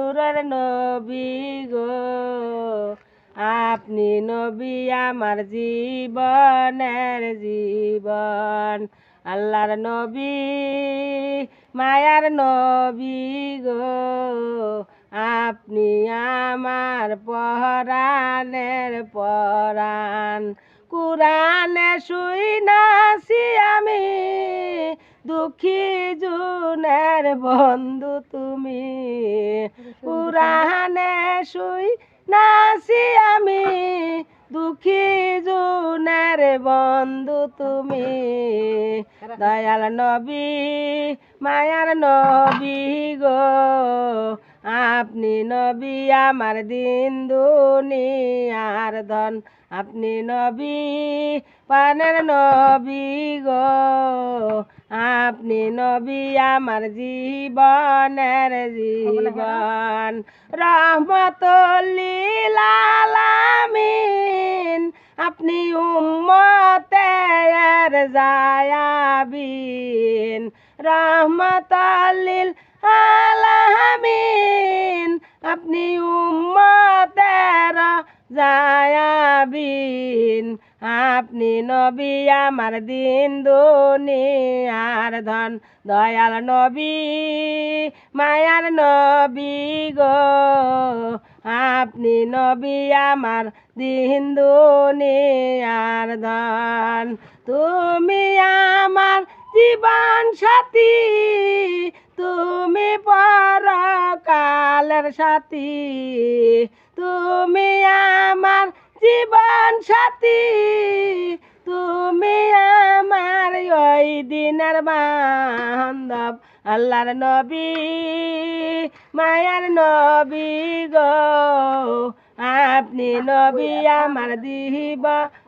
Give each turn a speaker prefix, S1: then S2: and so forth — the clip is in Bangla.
S1: নূরের নবী গো, আপনি নবী আমার জীবনের জীবন। আল্লাহর নবী মায়ার নবী গো, আপনি আমার পরাণের পরাণ। কুরানে শুই নাছি আমি, দুঃখী জুনের বন্ধু তুমি। কুরানে শুই নাছি আমি, দুঃখী জুনের বন্ধু তুমি। দয়াল নবী মায়ার নবী গো, আপনি নবী আমার দিন দুনিয়ার ধন। আপনি নবী পানের নবী গো, আপনি নবী আমার জীবনের জীবন। রহমতুল লিল আলামিন, আপনি উম্মতের যায়াবিন। রহমতুল লিল আলামিন, আপনি উম্মতের যায়াবিন। আপনি নবী আমার দিন দুনিয়ার ধন। দয়াল নবী মায়ার নবী গো, আপনি নবী আমার দিন দুনিয়ার ধন। তুমি আমার জীবন সাথী, তুমি পরকালের সাথী। তুমি আমার জীবন সাথী, তুমি আমার ওই দিনের বান্ধব। আল্লাহর নবী মায়ার নবী গো, আপনি নবী আমার দিব